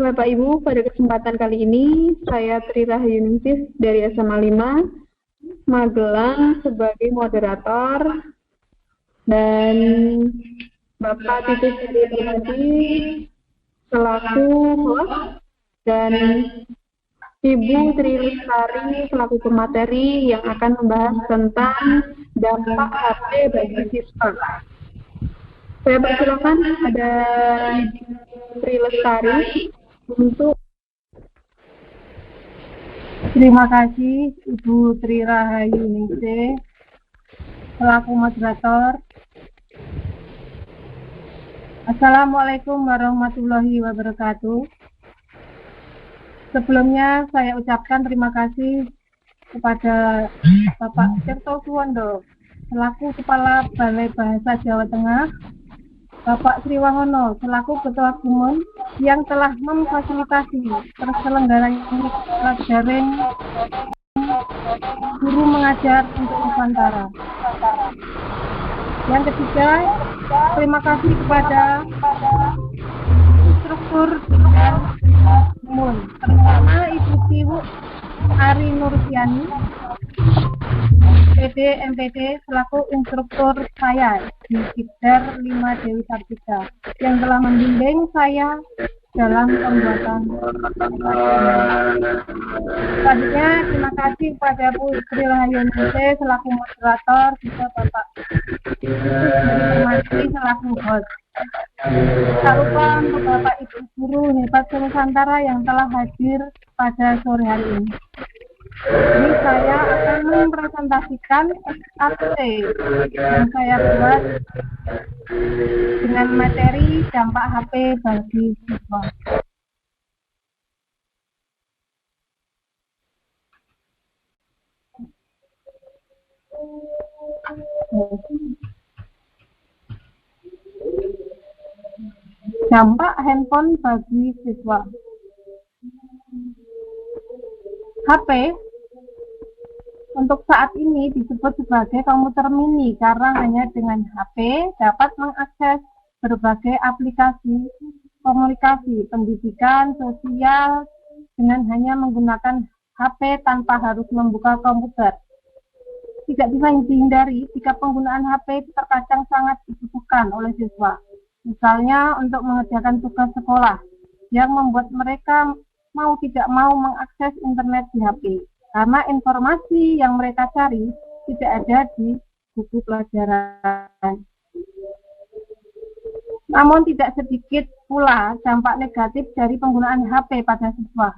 Bapak Ibu, pada kesempatan kali ini saya Tri Rahyuningsih dari SMA 5 Magelang sebagai moderator dan Bapak Titus Hadi selaku host dan Ibu Tri Lestari selaku pemateri yang akan membahas tentang dampak HP bagi siswa. Saya persilakan ada Ibu Tri Lestari untuk. Terima kasih Ibu Tri Rahyuningsih selaku moderator. Assalamualaikum warahmatullahi wabarakatuh. Sebelumnya saya ucapkan terima kasih kepada Bapak Tirto Suwondo selaku Kepala Balai Bahasa Jawa Tengah, Bapak Sri Wahono selaku Ketua Gumun yang telah memfasilitasi terselenggaranya kelas daring guru mengajar untuk Nusantara. Yang ketiga, terima kasih kepada instruktur dan Gumun, terutama Ibu Tiwu Ari Nursiani, PD MPD selaku instruktur saya di Kidder 5 Dewi Sartika yang telah membimbing saya dalam pembuatan. Selanjutnya terima kasih kepada Bu Tri Rahyuningsih selaku moderator, juga Bapak Informasi selaku host. Tak lupa untuk Bapak Ibu guru hebat Nusantara yang telah hadir pada sore hari ini. Jadi saya akan mempresentasikan SAT yang saya buat dengan materi dampak HP bagi siswa. Dampak handphone bagi siswa. HP untuk saat ini disebut sebagai komputer mini karena hanya dengan HP dapat mengakses berbagai aplikasi komunikasi, pendidikan, sosial dengan hanya menggunakan HP tanpa harus membuka komputer. Tidak bisa dihindari jika penggunaan HP terkadang sangat dibutuhkan oleh siswa. Misalnya untuk mengerjakan tugas sekolah yang membuat mereka mau tidak mau mengakses internet di HP karena informasi yang mereka cari tidak ada di buku pelajaran. Namun tidak sedikit pula dampak negatif dari penggunaan HP pada siswa.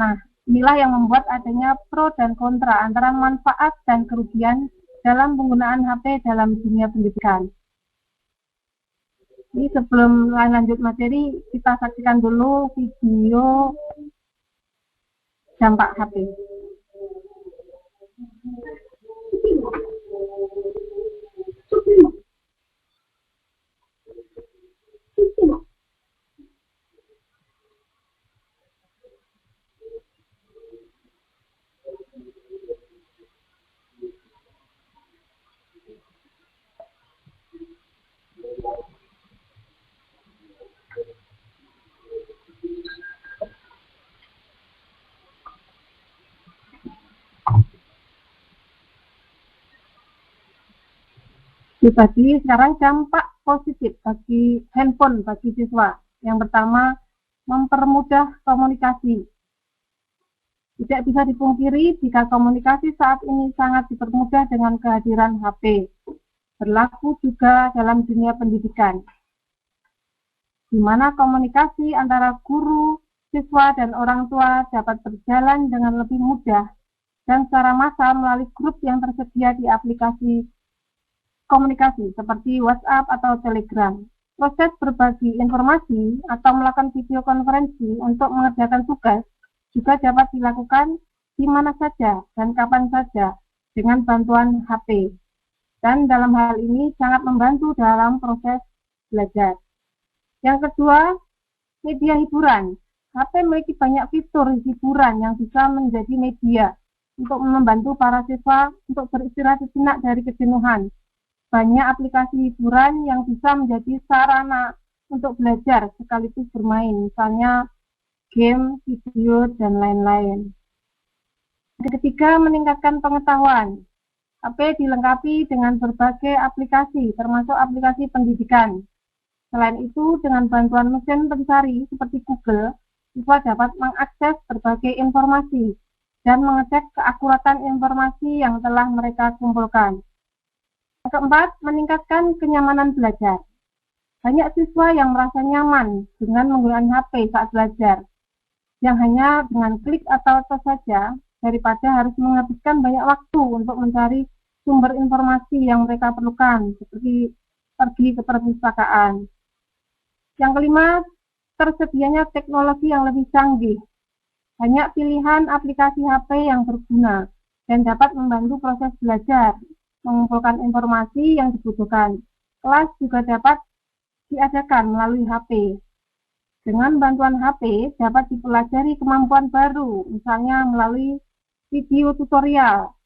Nah, inilah yang membuat adanya pro dan kontra antara manfaat dan kerugian dalam penggunaan HP dalam dunia pendidikan. Ini sebelum lanjut materi, kita saksikan dulu video dampak HP. Dibagi sekarang dampak positif bagi handphone bagi siswa. Yang pertama, mempermudah komunikasi. Tidak bisa dipungkiri jika komunikasi saat ini sangat dipermudah dengan kehadiran HP. Berlaku juga dalam dunia pendidikan, di mana komunikasi antara guru, siswa, dan orang tua dapat berjalan dengan lebih mudah dan secara massal melalui grup yang tersedia di aplikasi komunikasi seperti WhatsApp atau Telegram. Proses berbagi informasi atau melakukan video konferensi untuk mengerjakan tugas juga dapat dilakukan di mana saja dan kapan saja dengan bantuan HP. Dan dalam hal ini sangat membantu dalam proses belajar. Yang kedua, media hiburan. HP memiliki banyak fitur hiburan yang bisa menjadi media untuk membantu para siswa untuk beristirahat sejenak dari kejenuhan. Banyak aplikasi hiburan yang bisa menjadi sarana untuk belajar sekaligus bermain, misalnya game, video, dan lain-lain. Yang ketiga, meningkatkan pengetahuan. HP dilengkapi dengan berbagai aplikasi, termasuk aplikasi pendidikan. Selain itu, dengan bantuan mesin pencari seperti Google, siswa dapat mengakses berbagai informasi dan mengecek keakuratan informasi yang telah mereka kumpulkan. Yang keempat, meningkatkan kenyamanan belajar. Banyak siswa yang merasa nyaman dengan menggunakan HP saat belajar, yang hanya dengan klik atau tes saja, daripada harus menghabiskan banyak waktu untuk mencari sumber informasi yang mereka perlukan, seperti pergi ke perpustakaan. Yang kelima, tersedianya teknologi yang lebih canggih. Banyak pilihan aplikasi HP yang berguna dan dapat membantu proses belajar, mengumpulkan informasi yang dibutuhkan. Kelas juga dapat diadakan melalui HP. Dengan bantuan HP dapat dipelajari kemampuan baru, misalnya melalui video tutorial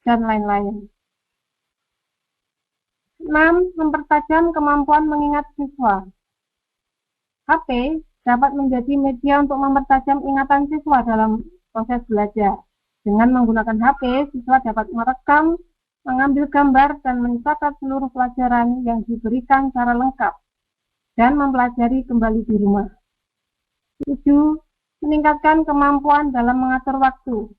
dan lain-lain. 6. Mempertajam kemampuan mengingat siswa. HP dapat menjadi media untuk mempertajam ingatan siswa dalam proses belajar. Dengan menggunakan HP, siswa dapat merekam, mengambil gambar, dan mencatat seluruh pelajaran yang diberikan secara lengkap dan mempelajari kembali di rumah. 7. Meningkatkan kemampuan dalam mengatur waktu.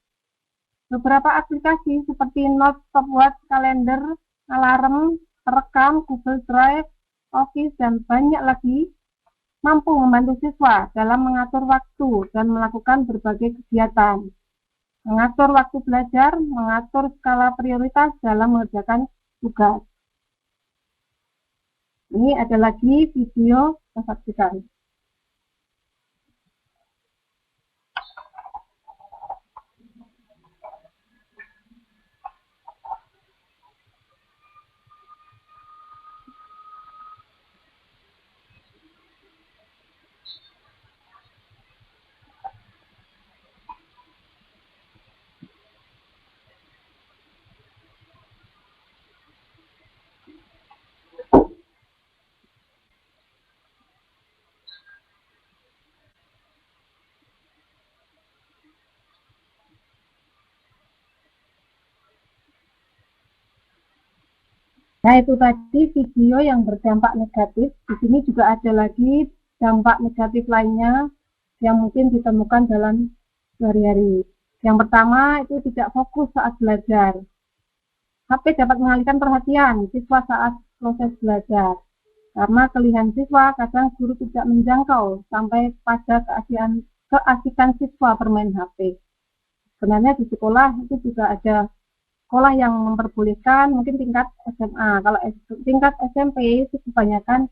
Beberapa aplikasi seperti Notes, Stopwatch, kalender, alarm, perekam, Google Drive, Office, dan banyak lagi mampu membantu siswa dalam mengatur waktu dan melakukan berbagai kegiatan. Mengatur waktu belajar, mengatur skala prioritas dalam mengerjakan tugas. Ini ada lagi video yang saksikan. Nah, itu tadi video yang berdampak negatif. Di sini juga ada lagi dampak negatif lainnya yang mungkin ditemukan dalam sehari-hari. Yang pertama, itu tidak fokus saat belajar. HP dapat mengalihkan perhatian siswa saat proses belajar. Karena kelihan siswa, kadang guru tidak menjangkau sampai pada keasikan siswa bermain HP. Sebenarnya di sekolah itu juga ada sekolah yang memperbolehkan, mungkin tingkat SMA. Kalau tingkat SMP itu kebanyakan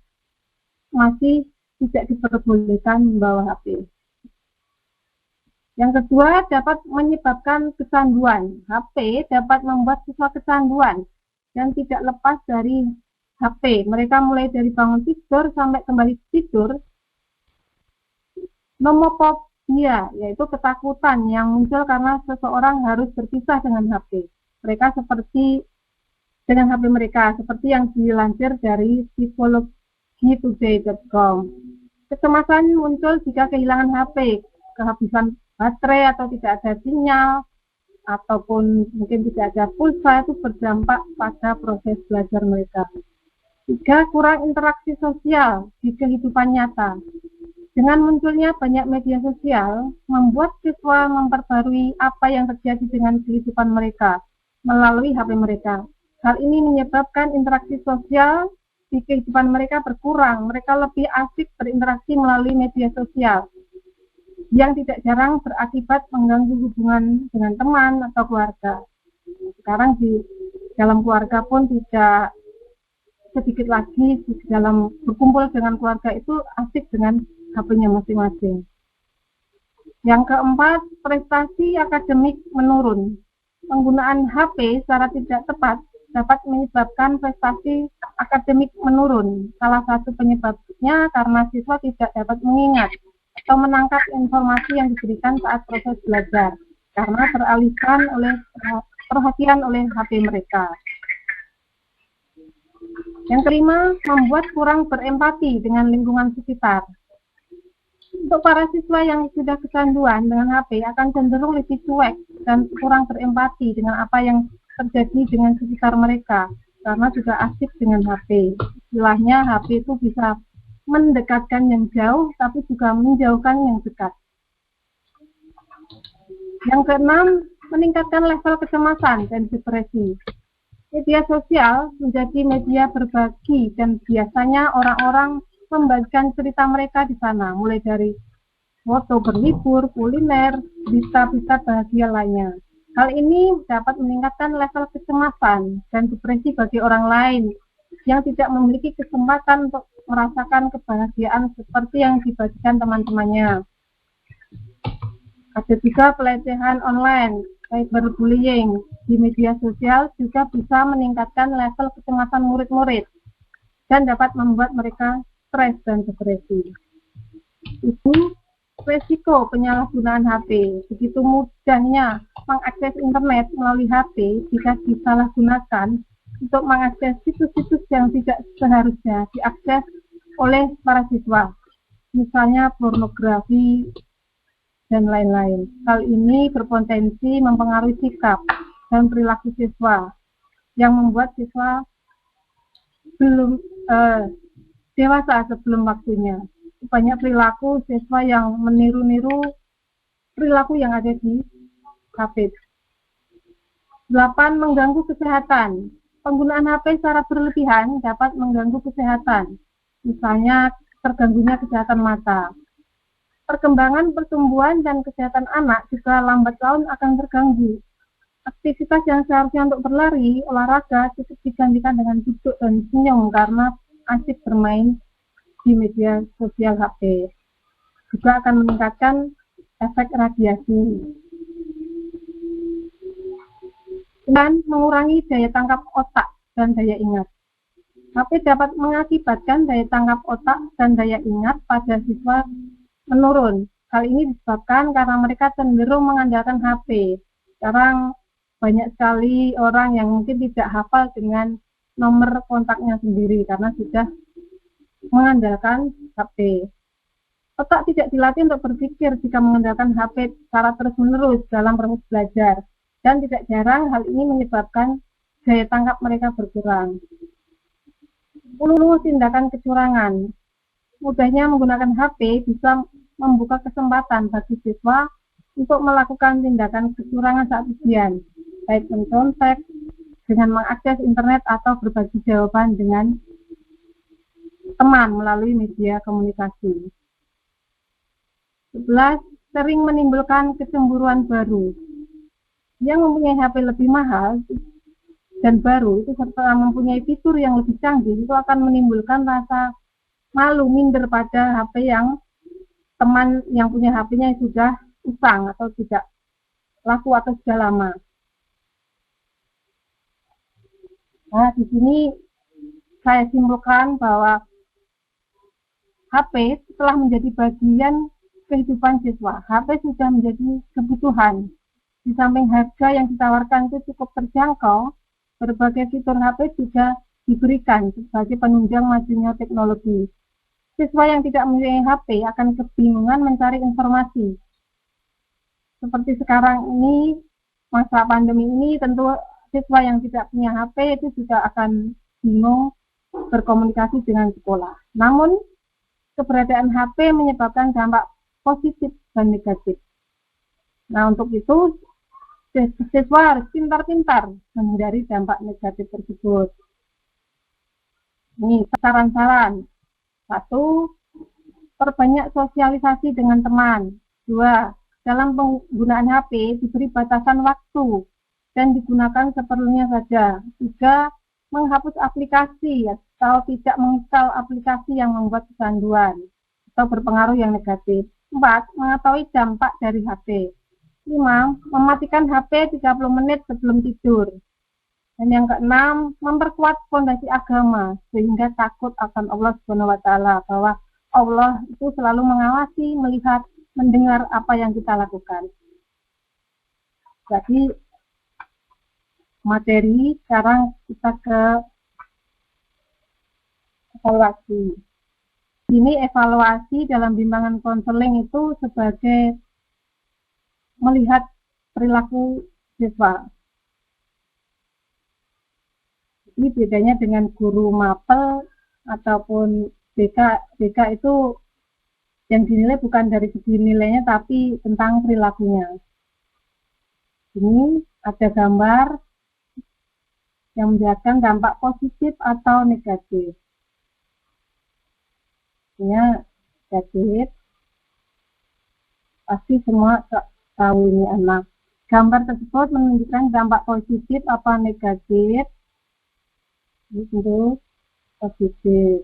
masih tidak diperbolehkan membawa HP. Yang kedua, dapat menyebabkan kecanduan. HP dapat membuat siswa kecanduan dan tidak lepas dari HP. Mereka mulai dari bangun tidur sampai kembali tidur, nomofobia, yaitu ketakutan yang muncul karena seseorang harus berpisah dengan HP. Mereka seperti dengan HP mereka, seperti yang dilansir dari psikologitoday.com. Kecemasan muncul jika kehilangan HP, kehabisan baterai atau tidak ada sinyal, ataupun mungkin tidak ada pulsa, itu berdampak pada proses belajar mereka. 3. Kurang interaksi sosial di kehidupan nyata. Dengan munculnya banyak media sosial, membuat siswa memperbarui apa yang terjadi dengan kehidupan mereka melalui HP mereka. Hal ini menyebabkan interaksi sosial di kehidupan mereka berkurang. Mereka lebih asik berinteraksi melalui media sosial, yang tidak jarang berakibat mengganggu hubungan dengan teman atau keluarga. Sekarang di dalam keluarga pun tidak sedikit lagi di dalam berkumpul dengan keluarga itu asik dengan HP-nya masing-masing. Yang keempat, prestasi akademik menurun. Penggunaan HP secara tidak tepat dapat menyebabkan prestasi akademik menurun. Salah satu penyebabnya karena siswa tidak dapat mengingat atau menangkap informasi yang diberikan saat proses belajar, karena teralihkan oleh perhatian oleh HP mereka. Yang kelima, membuat kurang berempati dengan lingkungan sekitar. Untuk para siswa yang sudah kecanduan dengan HP akan cenderung lebih cuek dan kurang berempati dengan apa yang terjadi dengan sekitar mereka karena sudah asik dengan HP. Istilahnya HP itu bisa mendekatkan yang jauh tapi juga menjauhkan yang dekat. Yang keenam, meningkatkan level kecemasan dan depresi. Media sosial menjadi media berbagi dan biasanya orang-orang membagikan cerita mereka di sana, mulai dari foto berlibur, kuliner, berita-berita bahagia lainnya. Hal ini dapat meningkatkan level kecemasan dan depresi bagi orang lain yang tidak memiliki kesempatan untuk merasakan kebahagiaan seperti yang dibagikan teman-temannya. Ada juga pelecehan online, cyberbullying di media sosial juga bisa meningkatkan level kecemasan murid-murid dan dapat membuat mereka stres dan depresi. Itu resiko penyalahgunaan HP. Begitu mudahnya mengakses internet melalui HP jika disalahgunakan untuk mengakses situs-situs yang tidak seharusnya diakses oleh para siswa, misalnya pornografi dan lain-lain. Hal ini berpotensi mempengaruhi sikap dan perilaku siswa yang membuat siswa belum dewasa sebelum waktunya. Banyak perilaku siswa yang meniru-niru perilaku yang ada di HP. 8. Mengganggu kesehatan. Penggunaan HP secara berlebihan dapat mengganggu kesehatan. Misalnya terganggunya kesehatan mata. Perkembangan pertumbuhan dan kesehatan anak juga lambat laun akan terganggu. Aktivitas yang seharusnya untuk berlari, olahraga cukup digantikan dengan duduk dan senyum karena asik bermain di media sosial HP. Juga akan meningkatkan efek radiasi. Dan mengurangi daya tangkap otak dan daya ingat. HP dapat mengakibatkan daya tangkap otak dan daya ingat pada siswa menurun. Hal ini disebabkan karena mereka cenderung mengandalkan HP. Sekarang banyak sekali orang yang mungkin tidak hafal dengan nomor kontaknya sendiri karena sudah mengandalkan HP. Otak tidak dilatih untuk berpikir jika mengandalkan HP secara terus-menerus dalam proses belajar. Dan tidak jarang hal ini menyebabkan daya tangkap mereka berkurang. 10. Tindakan kecurangan. Mudahnya menggunakan HP bisa membuka kesempatan bagi siswa untuk melakukan tindakan kecurangan saat ujian, baik mencontek dengan mengakses internet atau berbagi jawaban dengan teman melalui media komunikasi. 11. Sering menimbulkan kecemburuan baru. Yang mempunyai HP lebih mahal dan baru itu serta mempunyai fitur yang lebih canggih itu akan menimbulkan rasa malu minder pada HP yang teman yang punya HP-nya sudah usang atau tidak laku atau sudah lama. Nah, di sini saya simpulkan bahwa HP telah menjadi bagian kehidupan siswa. HP sudah menjadi kebutuhan. Di samping harga yang ditawarkan itu cukup terjangkau, berbagai fitur HP juga diberikan sebagai penunjang majunya teknologi. Siswa yang tidak mempunyai HP akan kebingungan mencari informasi. Seperti sekarang ini, masa pandemi ini, tentu siswa yang tidak punya HP itu juga akan bingung berkomunikasi dengan sekolah. Namun, keberadaan HP menyebabkan dampak positif dan negatif. Nah, untuk itu, siswa harus pintar-pintar menghindari dampak negatif tersebut. Ini saran-saran. 1. Perbanyak sosialisasi dengan teman. 2. Dalam penggunaan HP diberi batasan waktu dan digunakan seperlunya saja. 3. Menghapus aplikasi atau tidak menginstal aplikasi yang membuat kecanduan atau berpengaruh yang negatif. 4. Mengetahui dampak dari HP. 5. Mematikan HP 30 menit sebelum tidur. Dan yang keenam, memperkuat fondasi agama sehingga takut akan Allah Subhanahu wa taala, bahwa Allah itu selalu mengawasi, melihat, mendengar apa yang kita lakukan. Jadi materi sekarang kita ke evaluasi. Ini evaluasi dalam bimbingan konseling itu sebagai melihat perilaku siswa. Ini bedanya dengan guru mapel ataupun BK. BK itu yang dinilai bukan dari segi nilainya tapi tentang perilakunya. Ini ada gambar yang menjelaskan dampak positif atau negatif. Ini negatif. Pasti semua tahu ini anak. Gambar tersebut menunjukkan dampak positif apa negatif. Ini tentu positif.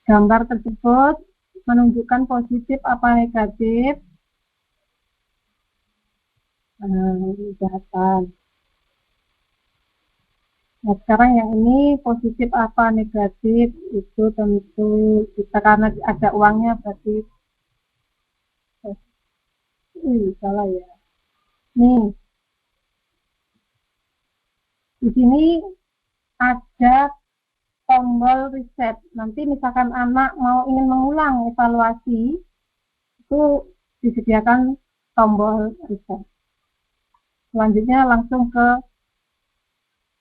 Gambar tersebut menunjukkan positif apa negatif. Kejahatan. Nah, sekarang yang ini positif apa negatif itu tentu kita karena ada uangnya berarti salah ya. Nih, di sini ada tombol reset. Nanti misalkan anak mau ingin mengulang evaluasi, itu disediakan tombol reset. Selanjutnya langsung ke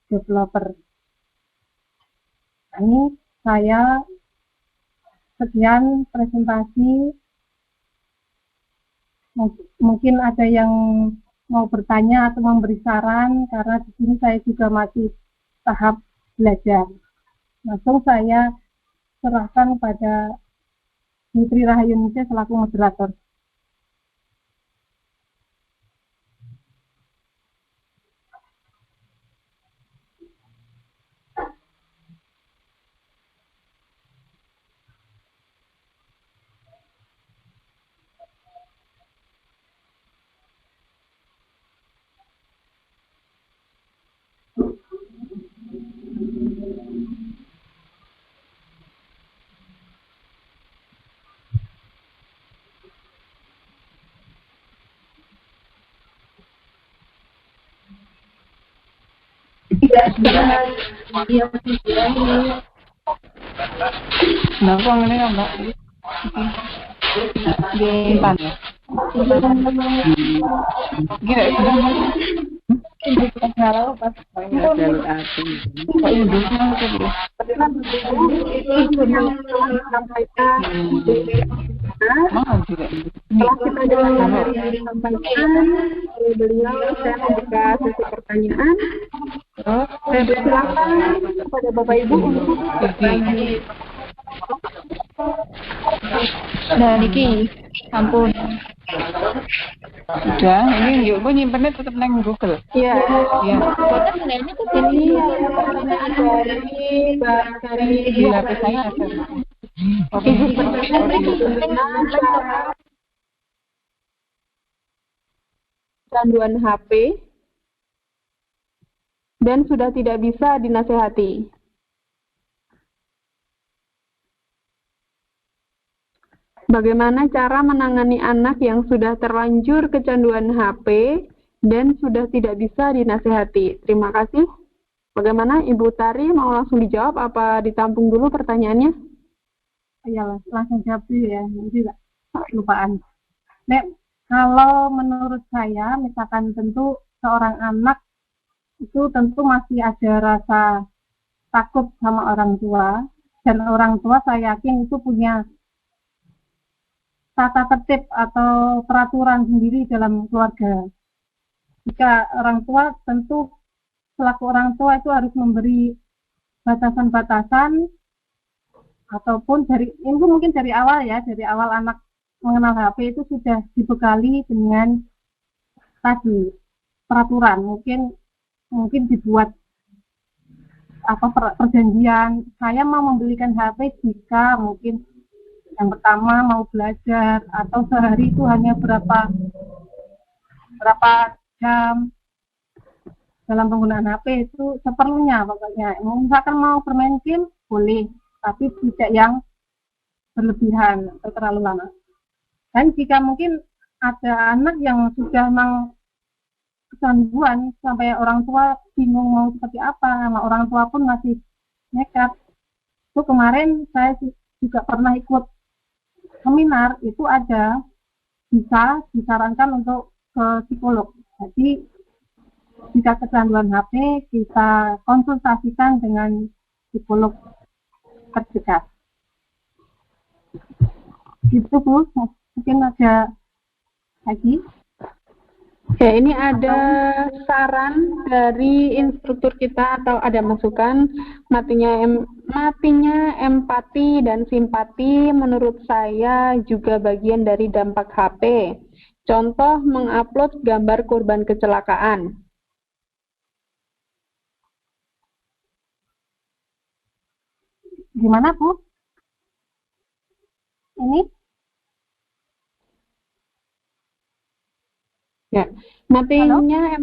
developer. Nah, ini saya sekian presentasi. Mungkin ada yang mau bertanya atau memberi saran karena di sini saya juga masih tahap belajar. Langsung saya serahkan kepada Putri Rahayu Ningsih selaku moderator. Kenapa ngene ya, Mbak? Di pan ya? Gila, Kalau pas jalur api. Kok induknya itu? Mahal juga. Setelah kita dengar dari yang disampaikan oleh beliau, saya membuka sesi pertanyaan. Saya persilakan kepada Bapak Ibu untuk bertanya. Nah, Niki, ampun. Udah, ini yuk, gue nyimpennya tetap neng Google. Iya. Iya. Ini pertanyaan dari Di HP saya ada. Oke. Kecanduan HP dan sudah tidak bisa dinasehati. Bagaimana cara menangani anak yang sudah terlanjur kecanduan HP dan sudah tidak bisa dinasehati? Terima kasih. Bagaimana Ibu Tari, mau langsung dijawab apa ditampung dulu pertanyaannya? Iyalah, langsung jawab dulu ya, nanti lupaan. Nek, kalau menurut saya, misalkan tentu seorang anak itu tentu masih ada rasa takut sama orang tua, dan orang tua saya yakin itu punya tata tertib atau peraturan sendiri dalam keluarga. Jika orang tua tentu selaku orang tua itu harus memberi batasan-batasan ataupun ini mungkin dari awal ya, dari awal anak mengenal HP itu sudah dibekali dengan tadi peraturan, mungkin dibuat perjanjian, saya mau membelikan HP jika mungkin yang pertama mau belajar atau sehari itu hanya berapa jam dalam penggunaan HP itu seperlunya pokoknya. Misalkan mau bermain game boleh, tapi tidak yang berlebihan atau terlalu lama. Dan jika mungkin ada anak yang sudah memang kecanduan sampai orang tua bingung mau seperti apa, sama orang tua pun masih nekat. Itu kemarin saya juga pernah ikut seminar, itu ada bisa disarankan untuk ke psikolog. Jadi jika kecanduan HP, kita konsultasikan dengan psikolog terdekat. Gitu Bu, mungkin ada lagi. Oke, ini ada saran dari instruktur kita atau ada masukan matinya empati dan simpati menurut saya juga bagian dari dampak HP. Contoh mengupload gambar korban kecelakaan. Gimana Bu? Ini? Ya, matinya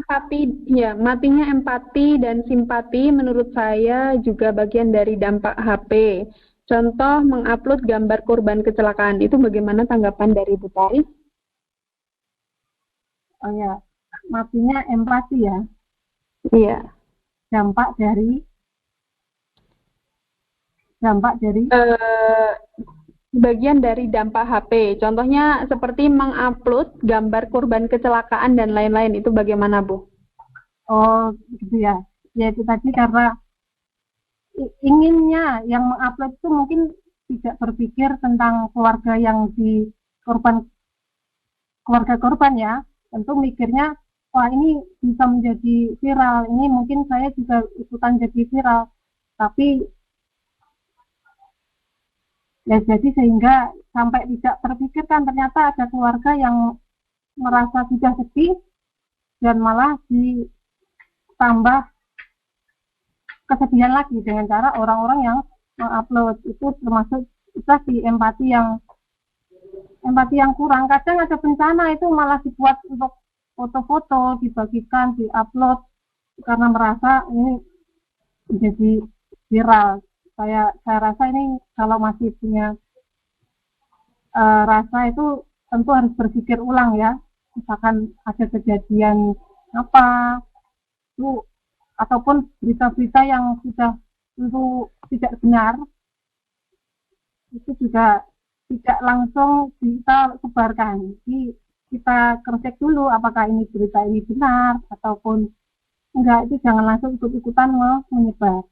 empati dan simpati menurut saya juga bagian dari dampak HP. Contoh mengupload gambar korban kecelakaan, itu bagaimana tanggapan dari Bu Tari? Oh ya, matinya empati ya. Iya. Dampak dari bagian dari dampak HP. Contohnya seperti mengupload gambar korban kecelakaan dan lain-lain. Itu bagaimana, Bu? Oh, gitu ya. Ya itu tadi karena inginnya yang mengupload itu mungkin tidak berpikir tentang keluarga yang di keluarga korban ya. Tentu mikirnya, wah ini bisa menjadi viral. Ini mungkin saya juga ikutan jadi viral. Tapi ya jadi sehingga sampai tidak terpikirkan ternyata ada keluarga yang merasa sudah sedih dan malah ditambah kesedihan lagi dengan cara orang-orang yang mengupload. Itu termasuk si empati yang kurang. Kadang ada bencana itu malah dibuat untuk foto-foto, dibagikan, diupload karena merasa ini menjadi viral. Saya rasa ini kalau masih punya rasa itu tentu harus berpikir ulang ya. Misalkan ada kejadian apa itu ataupun berita-berita yang sudah tentu tidak benar, itu juga tidak langsung kita sebarkan. Jadi kita cek dulu apakah ini berita ini benar ataupun enggak, itu jangan langsung ikut-ikutan menyebar.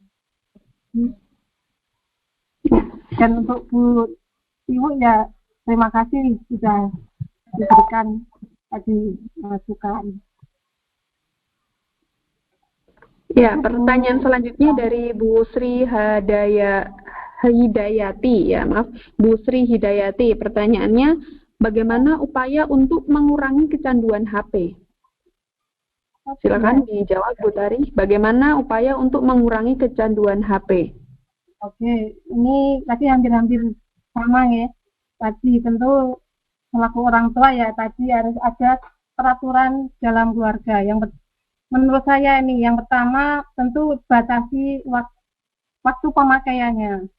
Dan untuk Bu Ibu ya terima kasih sudah diberikan tadi masukan. Ya, pertanyaan selanjutnya dari Bu Sri Hidayati, ya maaf, Bu Sri Hidayati. Pertanyaannya, bagaimana upaya untuk mengurangi kecanduan HP? Silakan dijawab Bu Tari. Bagaimana upaya untuk mengurangi kecanduan HP? Oke, ini tadi hampir-hampir sama ya. Tadi tentu selaku orang tua ya, tadi harus ada peraturan dalam keluarga. Menurut saya ini yang pertama tentu batasi waktu pemakaiannya.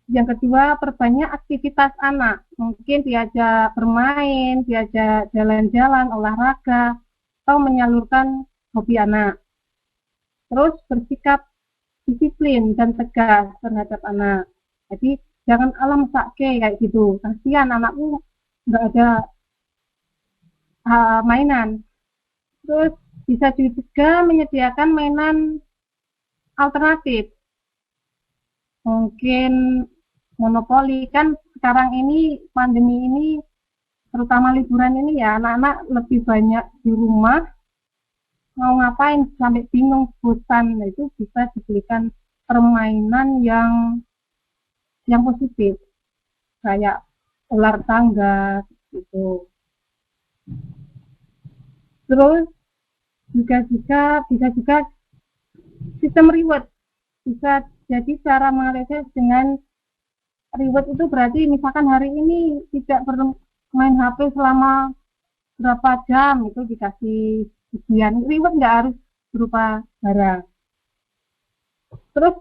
Yang kedua, perbanyak aktivitas anak. Mungkin diajak bermain, diajak jalan-jalan, olahraga, atau menyalurkan hobi anak. Terus bersikap disiplin dan tegas terhadap anak. Jadi jangan alam sake kayak gitu. Kasihan anakku nggak ada mainan. Terus bisa juga menyediakan mainan alternatif. Mungkin monopoli, kan sekarang ini pandemi ini terutama liburan ini ya anak-anak lebih banyak di rumah, mau ngapain sampai bingung bosan. Nah, itu bisa dibelikan permainan yang positif kayak ular tangga gitu. Terus bisa juga sistem reward. Bisa jadi cara mengalirkan dengan reward itu berarti misalkan hari ini tidak perlu main HP selama berapa jam, itu dikasih ujian. Reward nggak harus berupa barang. Terus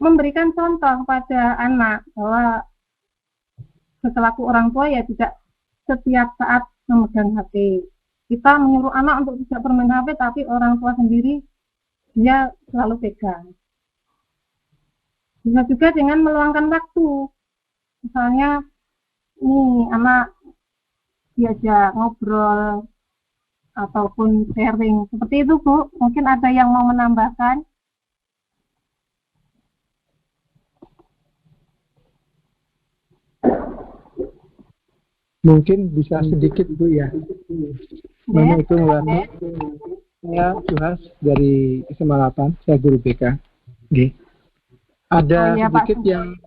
memberikan contoh pada anak bahwa selaku orang tua ya tidak setiap saat memegang HP. Kita menyuruh anak untuk tidak bermain HP, tapi orang tua sendiri dia selalu pegang. Bisa juga dengan meluangkan waktu. Misalnya, nih anak diajak ngobrol ataupun sharing. Seperti itu, Bu. Mungkin ada yang mau menambahkan? Mungkin bisa sedikit Bu ya. Assalamualaikum warahmatullahi wabarakatuh. Saya Suhas dari SMA 8, saya guru BK. Oke. Ada sedikit yang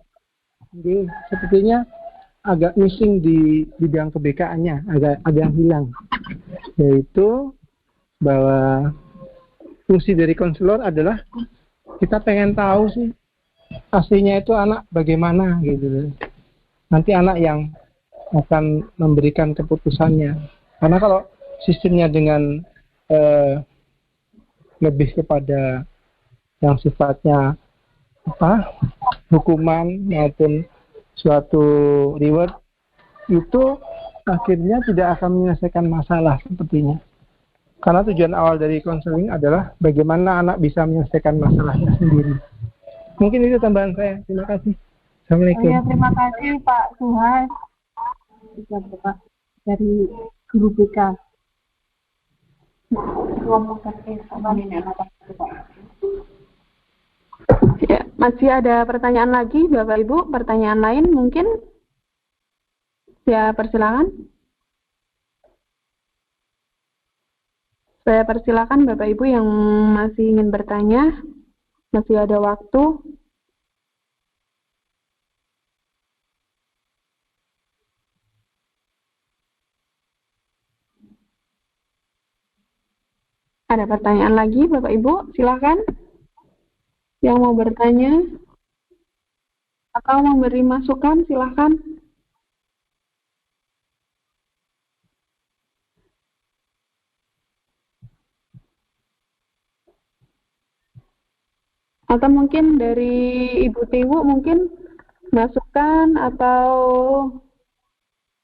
sepertinya agak missing di bidang keBK-nya, agak ada yang hilang. Yaitu bahwa fungsi dari konselor adalah kita pengen tahu sih aslinya itu anak bagaimana gitu. Nanti anak yang akan memberikan keputusannya. Karena kalau sistemnya dengan lebih kepada yang sifatnya hukuman maupun suatu reward, itu akhirnya tidak akan menyelesaikan masalah sepertinya. Karena tujuan awal dari konseling adalah bagaimana anak bisa menyelesaikan masalahnya sendiri. Mungkin itu tambahan saya. Terima kasih. Assalamualaikum. Ya, terima kasih Pak Suhas dari guru BK. Ya, masih ada pertanyaan lagi, Bapak Ibu? Pertanyaan lain mungkin? Ya, persilakan. Saya persilakan Bapak Ibu yang masih ingin bertanya. Masih ada waktu. Ada pertanyaan lagi, Bapak Ibu? Silakan. Yang mau bertanya atau memberi masukan, silakan. Atau mungkin dari Ibu Tiwu mungkin masukan atau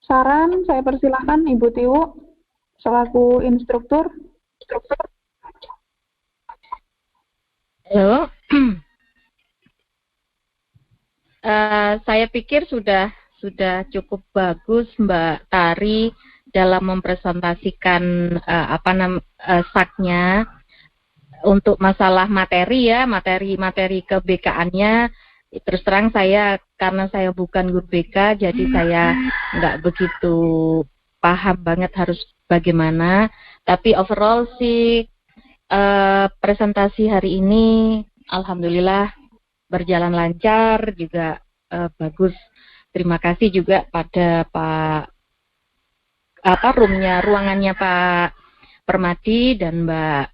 saran, saya persilahkan Ibu Tiwu selaku instruktur. Halo. Saya pikir sudah cukup bagus Mbak Tari dalam mempresentasikan SAK-nya untuk masalah materi ya, materi keBK-annya. Terus terang karena saya bukan guru BK, jadi saya nggak begitu paham banget harus bagaimana. Tapi overall sih presentasi hari ini alhamdulillah berjalan lancar, juga bagus. Terima kasih juga pada ruangannya Pak Permadi dan Mbak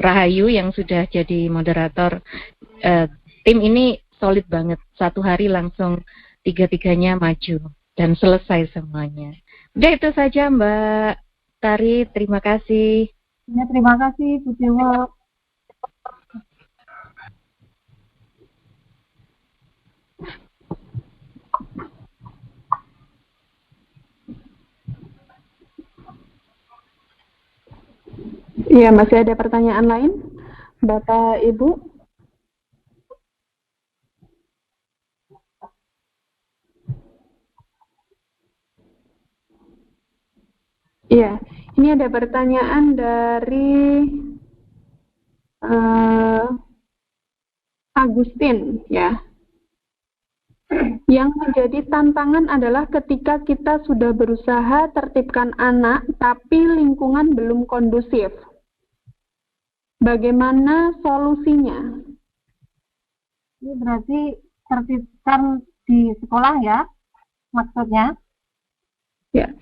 Rahayu yang sudah jadi moderator. Tim ini solid banget, satu hari langsung tiga-tiganya maju dan selesai semuanya. Udah itu saja Mbak Tari, terima kasih. Ya, terima kasih Bu Dewo. Iya, masih ada pertanyaan lain, Bapak Ibu? Iya, ini ada pertanyaan dari Agustin, ya. Yang menjadi tantangan adalah ketika kita sudah berusaha tertibkan anak, tapi lingkungan belum kondusif. Bagaimana solusinya? Ini berarti tertibkan di sekolah ya, maksudnya? Ya.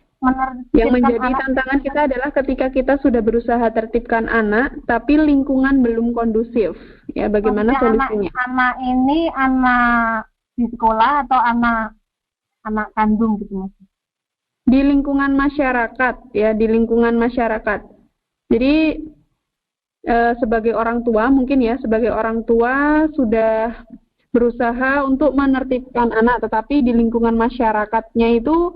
Yang menjadi tantangan kita adalah ketika kita sudah berusaha tertibkan anak, tapi lingkungan belum kondusif. Ya, bagaimana solusinya? Anak ini anak di sekolah atau anak kandung gitu Mas? Di lingkungan masyarakat, ya, di lingkungan masyarakat. Jadi sebagai orang tua mungkin ya, sebagai orang tua sudah berusaha untuk menertibkan anak, tetapi di lingkungan masyarakatnya itu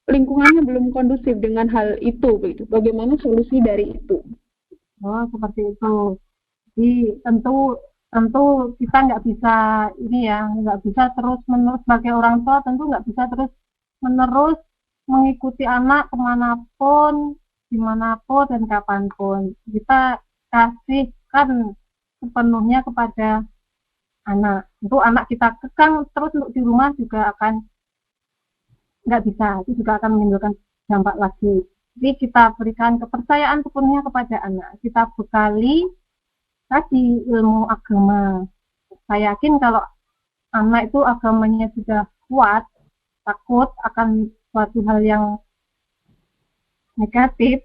lingkungannya belum kondusif dengan hal itu, begitu. Bagaimana solusi dari itu? Oh, seperti itu. Jadi tentu tentu kita nggak bisa ini ya, nggak bisa terus menerus sebagai orang tua, tentu nggak bisa terus menerus mengikuti anak kemanapun, dimanapun dan kapanpun. Kita kasihkan sepenuhnya kepada anak. Untuk anak kita kekang terus untuk di rumah juga akan nggak bisa, itu juga akan menimbulkan dampak lagi. Jadi kita berikan kepercayaan sepenuhnya kepada anak. Kita bekali tadi ilmu agama. Saya yakin kalau anak itu agamanya sudah kuat, takut akan suatu hal yang negatif,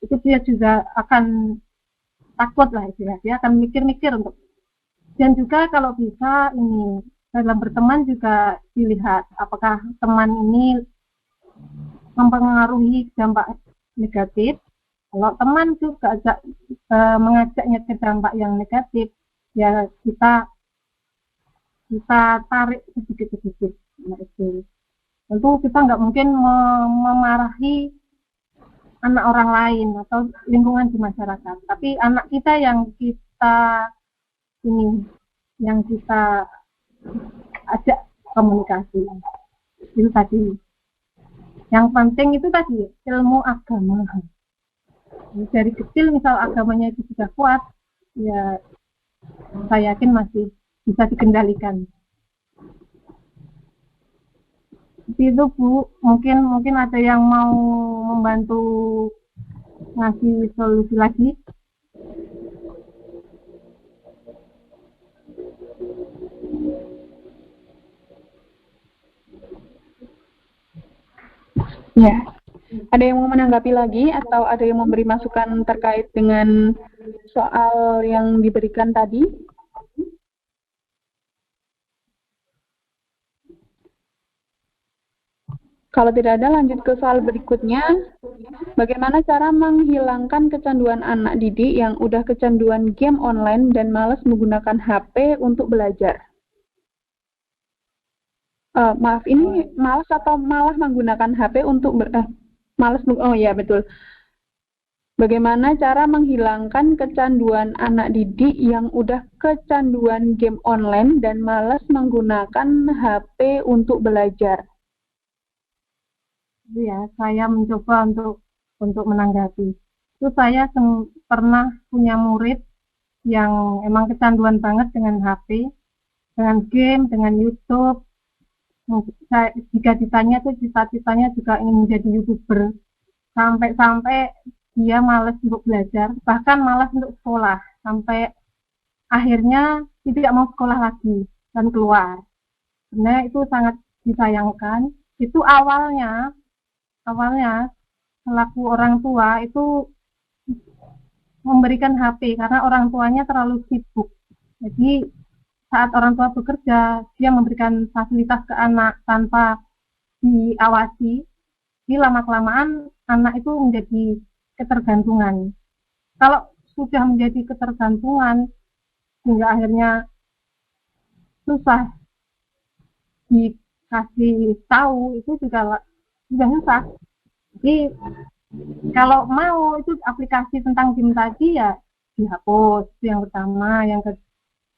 itu dia juga akan takut lah istilahnya. Dia akan mikir-mikir untuk. Dan juga kalau bisa ini dalam berteman juga dilihat apakah teman ini mempengaruhi dampak negatif. Kalau teman juga mengajaknya ke dampak yang negatif, ya kita tarik sedikit-sedikit. Nah, itu. Tentu kita nggak mungkin memarahi anak orang lain atau lingkungan di masyarakat, tapi anak kita yang kita ajak komunikasi. Itu tadi. Yang penting itu tadi ilmu agama. Dari kecil misal agamanya itu sudah kuat, ya saya yakin masih bisa dikendalikan. Itu Bu, mungkin ada yang mau membantu ngasih solusi lagi. Ya, ada yang mau menanggapi lagi atau ada yang memberi masukan terkait dengan soal yang diberikan tadi? Kalau tidak ada, lanjut ke soal berikutnya. Bagaimana cara menghilangkan kecanduan anak didik yang udah kecanduan game online dan malas menggunakan HP untuk belajar? Maaf, ini malas atau malah menggunakan HP untuk malas? Oh ya, betul. Bagaimana cara menghilangkan kecanduan anak didik yang udah kecanduan game online dan malas menggunakan HP untuk belajar? Ya, saya mencoba untuk menanggapi. Itu saya pernah punya murid yang emang kecanduan banget dengan HP, dengan game, dengan YouTube. Jika ditanya tuh cita-citanya juga ingin menjadi YouTuber, sampai dia malas untuk belajar, bahkan malas untuk sekolah, sampai akhirnya tidak mau sekolah lagi dan keluar. Sebenarnya itu sangat disayangkan. Itu awalnya selaku orang tua itu memberikan HP karena orang tuanya terlalu sibuk. Jadi saat orang tua bekerja, dia memberikan fasilitas ke anak tanpa diawasi. Di lama-kelamaan anak itu menjadi ketergantungan. Kalau sudah menjadi ketergantungan hingga akhirnya susah dikasih tahu, itu juga sudah susah. Jadi kalau mau itu aplikasi tentang game tadi ya dihapus, itu yang pertama. Yang kedua,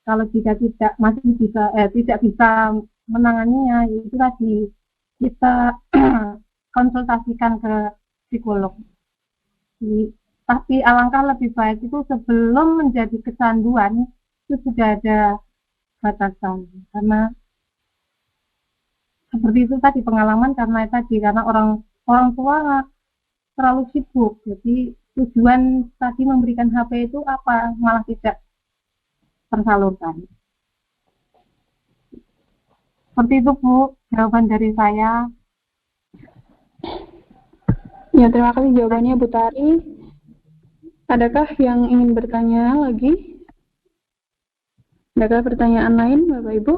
kalau jika tidak bisa menanganinya, itu tadi kita konsultasikan ke psikolog. Tapi alangkah lebih baik itu sebelum menjadi kecanduan itu sudah ada batasan, karena seperti itu tadi pengalaman, karena orang tua terlalu sibuk, jadi tujuan tadi memberikan HP itu apa malah tidak tersalurkan. Seperti itu Bu, jawaban dari saya. Ya, terima kasih jawabannya Bu Tari. Adakah yang ingin bertanya lagi? Adakah pertanyaan lain Bapak Ibu?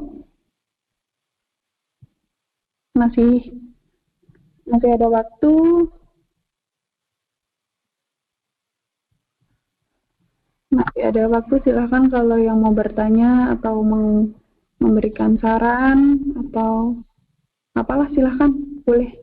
Masih ada waktu. Masih ada waktu, silakan kalau yang mau bertanya atau memberikan saran atau apalah, silakan, boleh.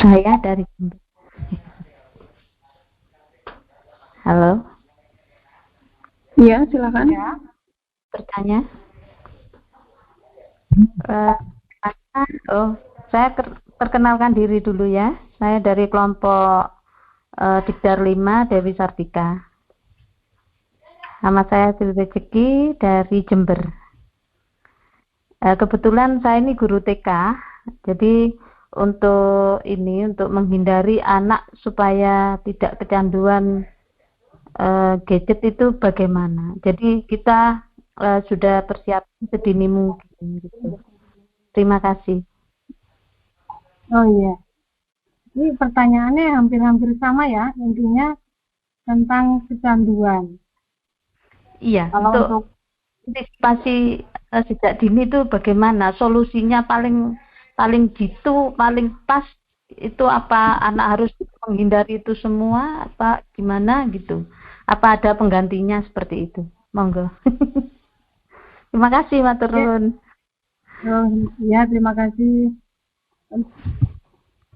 Saya dari Jember. Halo. Iya, silakan. Ya. Bertanya. Saya perkenalkan diri dulu ya. Saya dari kelompok Dikdar 5 Dewi Sartika. Nama saya Sri Rezeki dari Jember. Kebetulan saya ini guru TK, jadi untuk menghindari anak supaya tidak kecanduan gadget itu bagaimana? Jadi kita sudah persiapkan sedini mungkin. Gitu. Terima kasih. Oh iya. Ini pertanyaannya hampir-hampir sama ya, intinya tentang kecanduan. Iya, Kalau untuk antisipasi sejak dini itu bagaimana? Solusinya paling jitu, paling pas itu apa? Anak harus menghindari itu semua apa gimana gitu? Apa ada penggantinya seperti itu? Monggo. Terima kasih, matur nuwun. ya, terima kasih.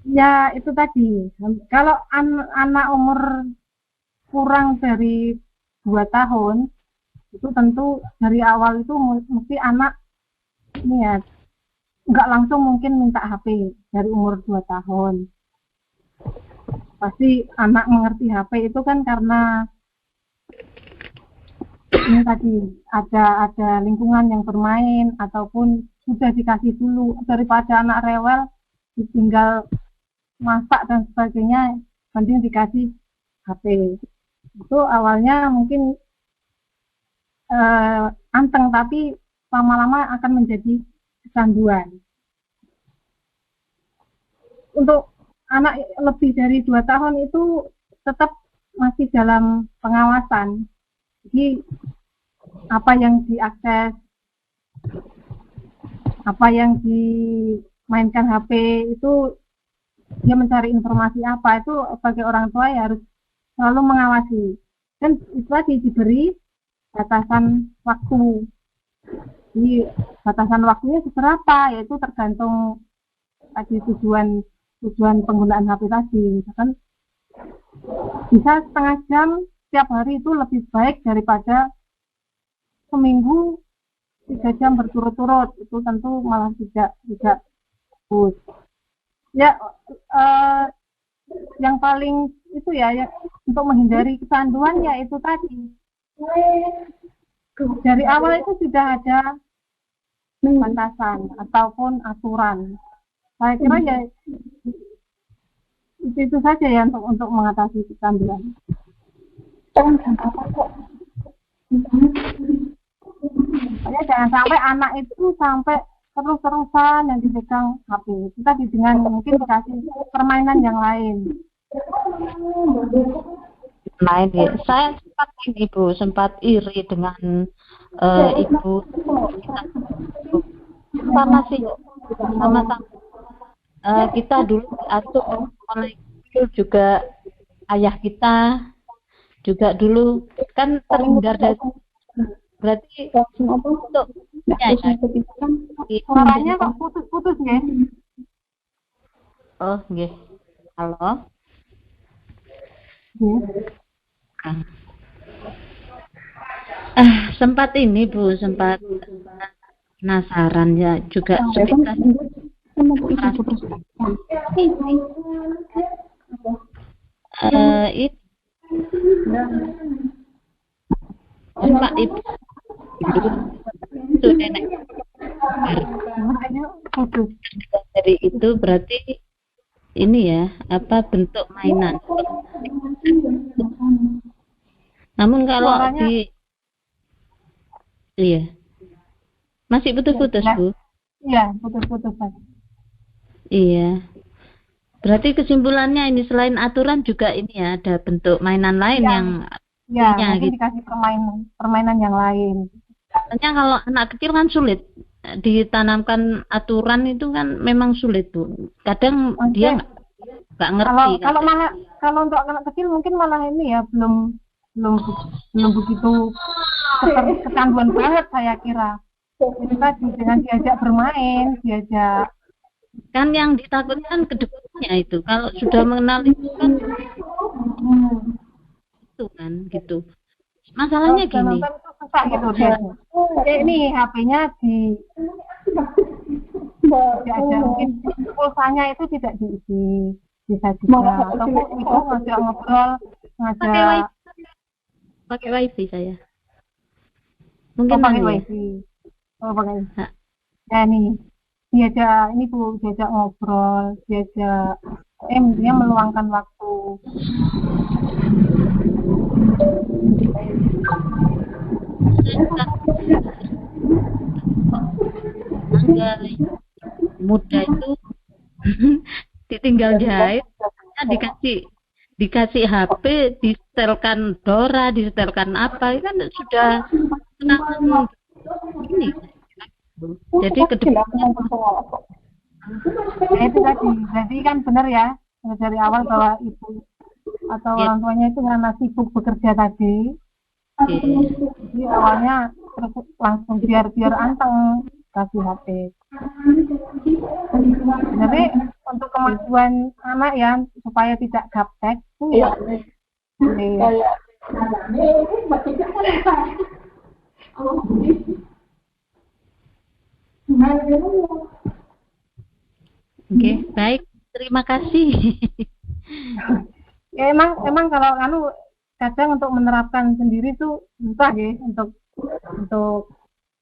Ya, itu tadi. Kalau anak umur kurang dari 2 tahun, itu tentu dari awal itu mesti anak ini ya, nggak langsung mungkin minta HP dari umur 2 tahun. Pasti anak mengerti HP itu kan karena ini tadi ada lingkungan yang bermain ataupun sudah dikasih dulu, daripada anak rewel ditinggal masak dan sebagainya mending dikasih HP. Itu awalnya mungkin anteng, tapi lama-lama akan menjadi kecanduan. Untuk anak lebih dari 2 tahun itu tetap masih dalam pengawasan. Jadi apa yang diakses, apa yang dimainkan HP itu dia mencari informasi apa, itu sebagai orang tua ya harus selalu mengawasi. Dan itu tadi diberi batasan waktu. Jadi batasan waktunya seberapa, yaitu tergantung tadi tujuan penggunaan HP tadi. Misalkan bisa setengah jam setiap hari itu lebih baik daripada seminggu 3 jam berturut-turut. Itu tentu malah tidak bagus. Ya, yang paling itu ya untuk menghindari kecanduan ya itu tadi. Dari awal itu sudah ada batasan ataupun aturan. Saya kira ya itu saja ya untuk mengatasi kecanduan. Jangan sampai anak itu sampai terus-terusan yang dipegang HP. Kita dengan mungkin dikasih permainan yang lain. Ya. Saya sempat iri dengan ibu sama sih sama-sama. Kita dulu atau mulai juga ayah kita juga dulu kan terhindar dari berarti untuk suaranya kok putus ya? Oh nggih. Halo. Sempat ini Bu, sempat penasaran ya juga sekitar Pak Ibu itu nenek dari itu berarti ini ya apa bentuk mainan. Namun kalau iya masih putus-putus Bu. Iya putus-putus. Iya. Berarti kesimpulannya ini selain aturan juga ini ya ada bentuk mainan lain yang mungkin gitu. Dikasih permainan yang lain. Katanya kalau anak kecil kan sulit ditanamkan aturan itu kan memang sulit Bu. Kadang dia nggak ngerti. Kalau untuk anak kecil mungkin malah ini ya belum begitu kecanduan banget saya kira. Itu tadi dengan diajak bermain, diajak Kan yang ditakutkan ke depannya itu. Kalau sudah mengenal itu kan itu kan gitu. Masalahnya Kalau gini. nonton itu susah gitu dia. Ini HP-nya tidak ada, mungkin pulsanya itu tidak diisi, bisa juga ataupun itu ngajak ngobrol, Pakai wifi saya. Mungkin pakai ya? wifi. Pakai. Ya nih, diajak ngobrol, diajak dia meluangkan waktu. Muda itu ditinggal jahit, dikasih HP, disetelkan Dora, disetelkan apa, kan sudah kenangan ini. Jadi kedepannya itu tadi, jadi kan benar ya dari awal bahwa ibu atau orang tuanya itu karena sibuk bekerja tadi. Jadi awalnya terus langsung biar anteng kasih HP. Jadi untuk kemajuan anak ya supaya tidak gaptek ya. Oke, baik. Terima kasih. Ya emang kalau kadang untuk menerapkan sendiri tuh susah ya untuk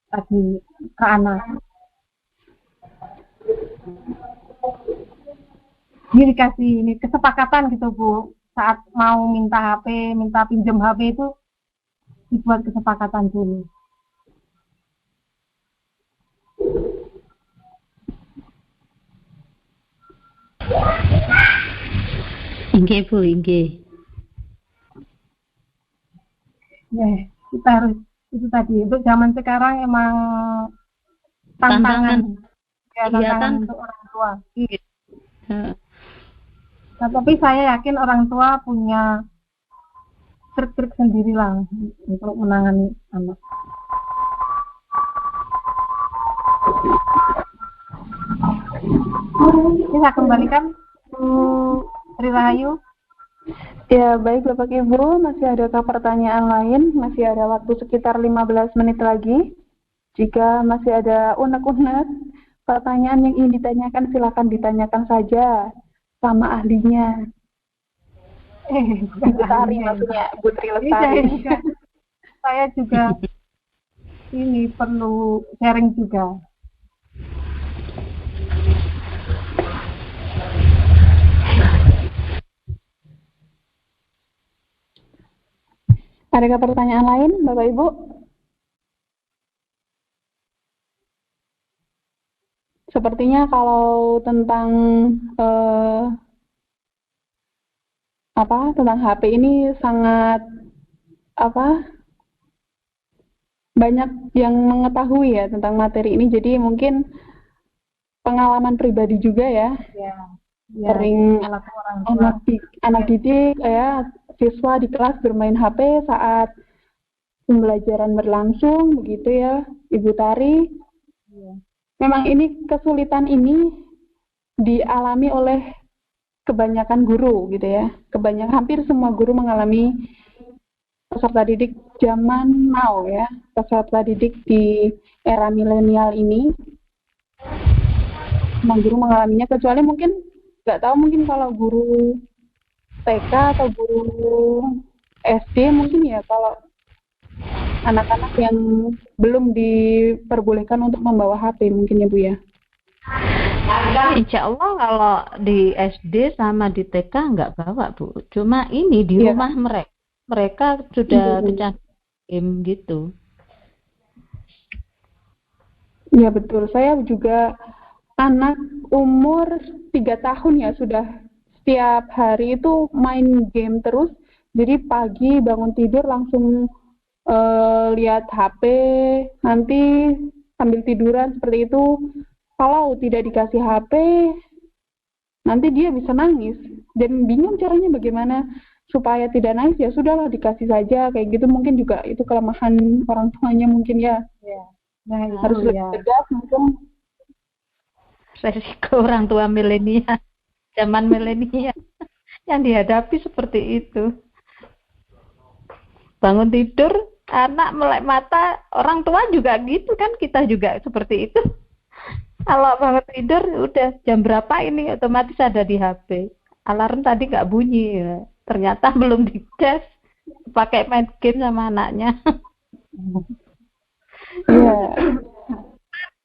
tadi ke anak. Ini dikasih ini kesepakatan gitu Bu, saat mau minta HP, minta pinjam HP itu dibuat kesepakatan dulu. Inggih Bu, inggih. Ya, kita harus itu tadi untuk zaman sekarang emang tantangan. Ya, tantangan untuk orang tua. Iya. Nah, tapi saya yakin orang tua punya trik-trik sendiri lah untuk menangani anak. Ini saya kembalikan Bu Sri Rahayu. Ya, baik Bapak Ibu, masih adakah pertanyaan lain? Masih ada waktu sekitar 15 menit lagi. Jika masih ada unek-unek pertanyaan yang ingin ditanyakan, silakan ditanyakan saja sama ahlinya. Ibu Tari maksudnya, Bu Tri Lestari. Saya juga ini perlu sharing juga. Adakah pertanyaan lain, Bapak Ibu? Sepertinya kalau tentang tentang HP ini sangat banyak yang mengetahui ya tentang materi ini. Jadi mungkin pengalaman pribadi juga ya. Sering anak didik ya, siswa di kelas bermain HP saat pembelajaran berlangsung, begitu ya, Ibu Tari. Memang ini kesulitan ini dialami oleh kebanyakan guru gitu ya. Hampir semua guru mengalami, peserta didik zaman now ya, peserta didik di era milenial ini. Semua guru mengalaminya, kecuali mungkin nggak tahu, mungkin kalau guru TK atau guru SD mungkin ya, kalau anak-anak yang belum diperbolehkan untuk membawa HP mungkin ya Bu ya. Insya Allah kalau di SD sama di TK nggak bawa Bu, cuma ini di rumah mereka sudah kecanduan game gitu. Ya betul, saya juga anak umur 3 tahun ya sudah setiap hari itu main game terus. Jadi pagi bangun tidur langsung lihat HP, nanti sambil tiduran seperti itu. Kalau tidak dikasih HP, nanti dia bisa nangis. Dan bingung caranya bagaimana supaya tidak nangis, ya sudahlah dikasih saja kayak gitu. Mungkin juga itu kelemahan orang tuanya mungkin ya. Harus lebih tegas mungkin. resiko orang tua milenial, zaman milenial yang dihadapi seperti itu. Bangun tidur, anak melek mata, orang tua juga gitu kan, kita juga seperti itu. Kalau bangun tidur, udah jam berapa ini, otomatis ada di HP. Alarm tadi nggak bunyi, ya. Ternyata belum dicas, pakai main game sama anaknya. Iya.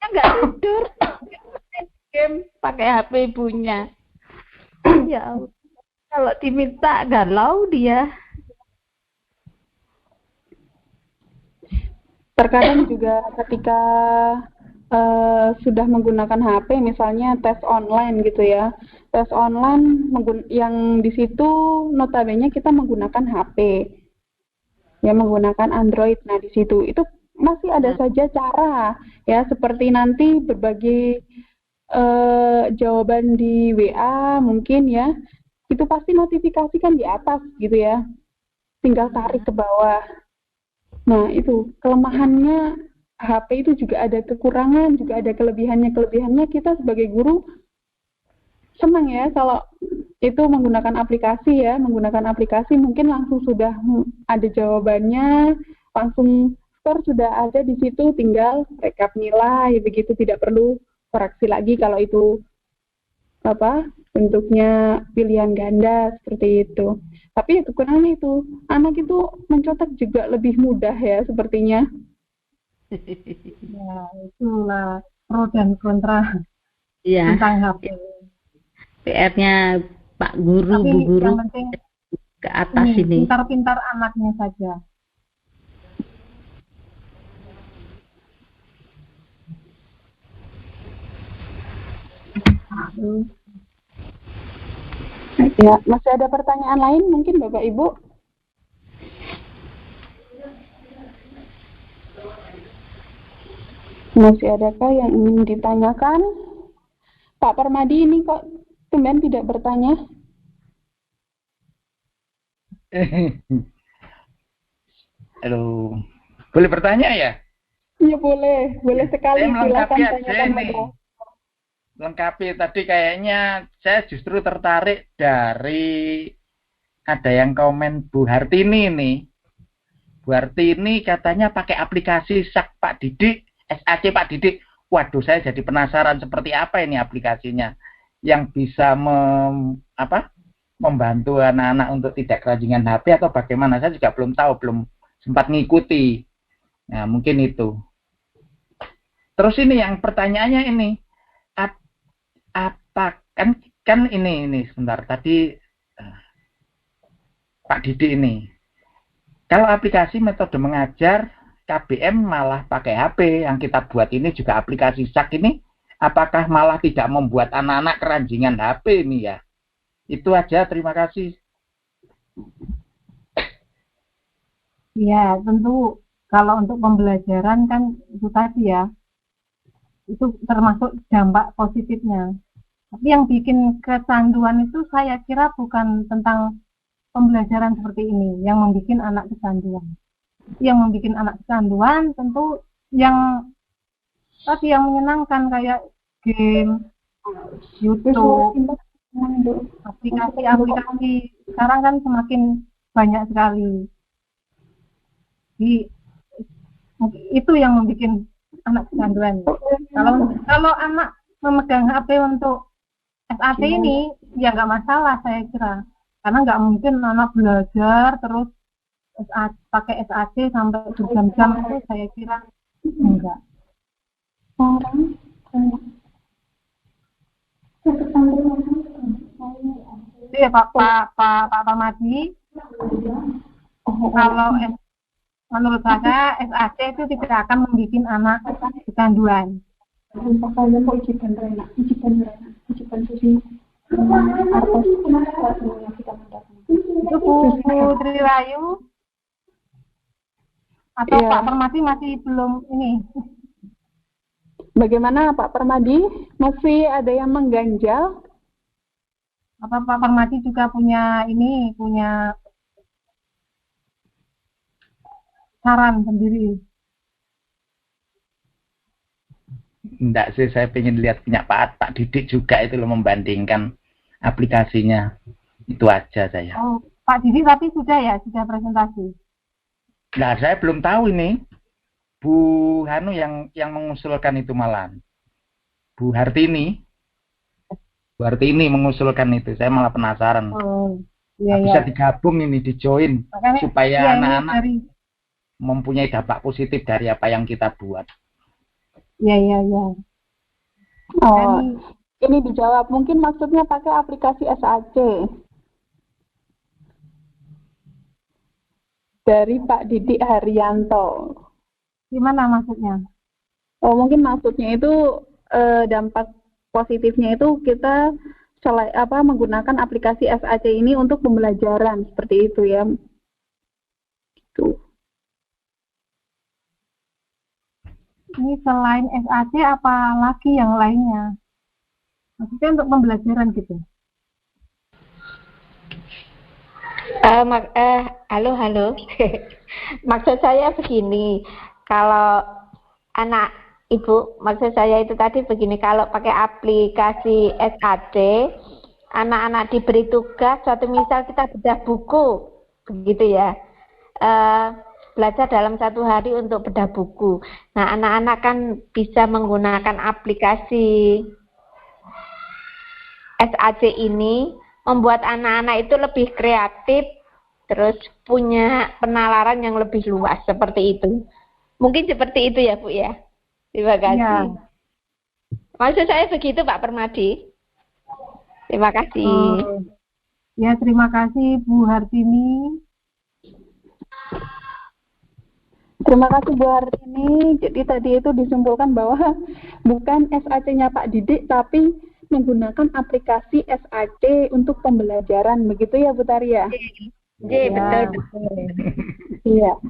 Nggak tidur, main game, pakai HP ibunya. Ya Allah. Kalau diminta galau dia. Terkadang juga ketika sudah menggunakan HP, misalnya tes online gitu ya, tes online yang di situ notabene kita menggunakan HP, ya menggunakan Android. Nah di situ itu masih ada saja cara ya, seperti nanti berbagi jawaban di WA mungkin ya, itu pasti notifikasi kan di atas gitu ya, tinggal tarik ke bawah. Nah itu kelemahannya HP itu juga ada kekurangan, juga ada kelebihannya. Kelebihannya kita sebagai guru senang ya kalau itu menggunakan aplikasi ya, menggunakan aplikasi mungkin langsung sudah ada jawabannya, langsung skor sudah ada di situ, tinggal rekap nilai begitu, tidak perlu koreksi lagi kalau itu bentuknya pilihan ganda seperti itu. Tapi kekurangannya itu anak itu mencontek juga lebih mudah ya sepertinya. Ya, itulah pro dan kontra Iya. tentang HP. PR-nya Pak Guru, Tapi Bu Guru yang penting ke atas ini. pintar-pintar anaknya saja. Ya, masih ada pertanyaan lain mungkin Bapak Ibu? Masih adakah yang ingin ditanyakan? Pak Permadi ini kok tumben tidak bertanya? Halo, boleh bertanya ya? Iya boleh, boleh sekali. Saya melengkapi Silakan aja tanyakan ini. Bapak. Lengkapi tadi kayaknya saya justru tertarik dari ada yang komen Bu Hartini nih. Bu Hartini katanya pakai aplikasi SAK Pak Didik, SAC Pak Didik. Waduh, saya jadi penasaran seperti apa ini aplikasinya yang bisa membantu anak-anak untuk tidak kerajinan HP atau bagaimana, saya juga belum tahu, belum sempat ngikuti. Nah, mungkin itu. Terus ini yang pertanyaannya ini, apa kan ini sebentar tadi Pak Didik ini, kalau aplikasi metode mengajar KBM malah pakai HP, yang kita buat ini juga aplikasi SAK ini, apakah malah tidak membuat anak-anak keranjingan HP ini ya? Itu aja, terima kasih. Ya, tentu kalau untuk pembelajaran kan itu tadi ya, itu termasuk dampak positifnya. Tapi yang bikin kecanduan itu saya kira bukan tentang pembelajaran seperti ini yang membuat anak kecanduan. Yang membuat anak kecanduan tentu yang tadi yang menyenangkan kayak game, YouTube, aplikasi sekarang kan semakin banyak sekali. Jadi itu yang membuat anak kecanduan. Kalau anak memegang HP untuk SAT ini ya nggak masalah saya kira, karena nggak mungkin anak belajar terus pakai SAC sampai berjam-jam, itu saya kira enggak. Itu ya Pak Parmadi. Kalau menurut saya SAC itu tidak akan membuat anak kecanduan. Itu Bu Triwayu atau Iya. Pak Permadi masih belum ini? Bagaimana Pak Permadi? Masih ada yang mengganjal? Apa Pak Permadi juga punya saran sendiri? Enggak sih, saya pengen lihat punya Pak Didik juga itu loh, membandingkan aplikasinya. Itu aja saya. Oh, Pak Didik tapi sudah presentasi. Nah, saya belum tahu ini. Bu Hanu yang mengusulkan itu malahan. Bu Hartini mengusulkan itu. Saya malah penasaran. Oh, iya, bisa digabung ini, dijoin supaya anak-anak mempunyai dampak positif dari apa yang kita buat. Iya. Oh, ini dijawab. Mungkin maksudnya pakai aplikasi SAC. Dari Pak Didik Haryanto. Gimana maksudnya? Oh, mungkin maksudnya itu dampak positifnya itu kita menggunakan aplikasi SAC ini untuk pembelajaran seperti itu ya. Gitu. Ini selain SAC apa lagi yang lainnya? Maksudnya untuk pembelajaran gitu. Halo. Maksud saya begini, kalau anak Ibu, maksud saya itu tadi begini, kalau pakai aplikasi SAC, anak-anak diberi tugas, suatu misal kita bedah buku, begitu ya, belajar dalam 1 hari untuk bedah buku. Nah, anak-anak kan bisa menggunakan aplikasi SAC ini, membuat anak-anak itu lebih kreatif, terus punya penalaran yang lebih luas, seperti itu. Mungkin seperti itu ya, Bu ya. Terima kasih. Ya. Maksud saya begitu, Pak Permadi. Terima kasih. Ya, terima kasih Bu Hartini. Terima kasih Bu Hartini. Jadi tadi itu disimpulkan bahwa bukan SAC-nya Pak Didik, tapi menggunakan aplikasi SAC untuk pembelajaran. Begitu ya Bu Taria? Iya, betul. Iya.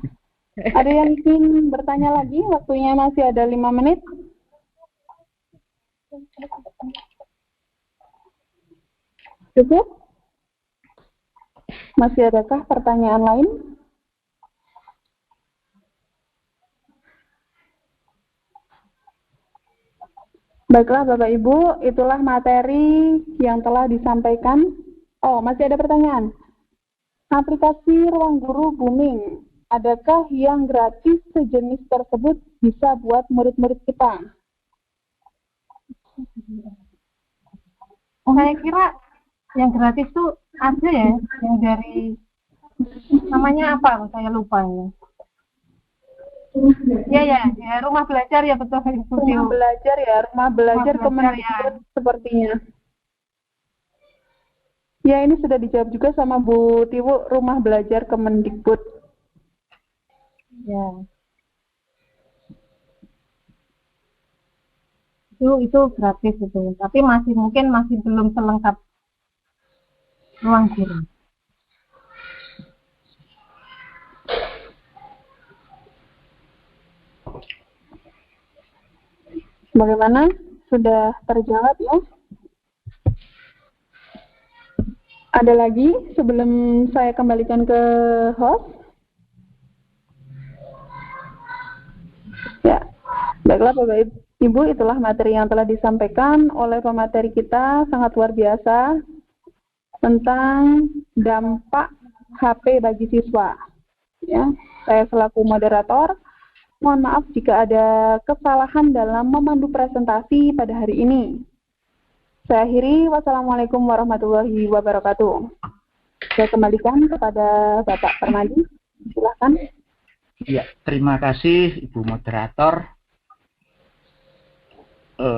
Ada yang ingin bertanya lagi? Waktunya masih ada 5 menit. Cukup? Masih adakah pertanyaan lain? Baiklah Bapak Ibu, itulah materi yang telah disampaikan. Oh, masih ada pertanyaan. Aplikasi Ruang Guru booming. Adakah yang gratis sejenis tersebut bisa buat murid-murid kita? Saya kira yang gratis tuh ada ya, yang dari namanya apa? Saya lupa ya. Ya, rumah belajar ya, betul. Rumah belajar Kemendikbud sepertinya. Ya, ini sudah dijawab juga sama Bu Tiwu, rumah belajar Kemendikbud. Ya. Itu gratis itu, tapi mungkin masih belum selengkap Ruang Guru. Bagaimana? Sudah terjawab ya? Ada lagi sebelum saya kembalikan ke host? Ya, baiklah Bapak Ibu, itulah materi yang telah disampaikan oleh pemateri kita, sangat luar biasa, tentang dampak HP bagi siswa. Ya, saya selaku moderator, mohon maaf jika ada kesalahan dalam memandu presentasi pada hari ini. Saya akhiri, wassalamualaikum warahmatullahi wabarakatuh. Saya kembalikan kepada Bapak Permadi, silakan. Ya, terima kasih Ibu Moderator,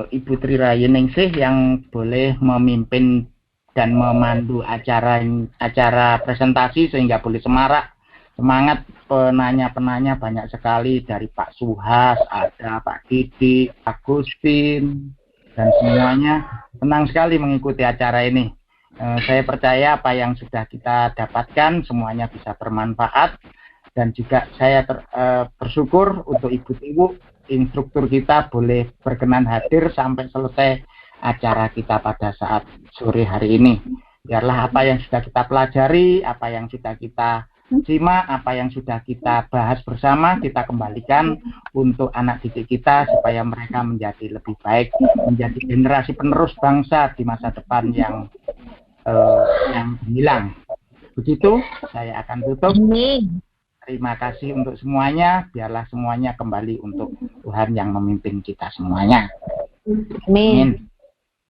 Ibu Tri Rayeningsih yang boleh memimpin dan memandu acara presentasi sehingga boleh semangat penanya-penanya banyak sekali, dari Pak Suhas, ada Pak Didik, Agustin, dan semuanya senang sekali mengikuti acara ini. Saya percaya apa yang sudah kita dapatkan semuanya bisa bermanfaat. Dan juga saya bersyukur untuk Ibu Tiwu, instruktur kita boleh berkenan hadir sampai selesai acara kita pada saat sore hari ini. Biarlah apa yang sudah kita pelajari, apa yang sudah kita simak apa yang sudah kita bahas bersama, kita kembalikan untuk anak didik kita supaya mereka menjadi lebih baik, menjadi generasi penerus bangsa di masa depan yang hilang. Begitu, saya akan tutup. Terima kasih untuk semuanya. Biarlah semuanya kembali untuk Tuhan yang memimpin kita semuanya. Amin.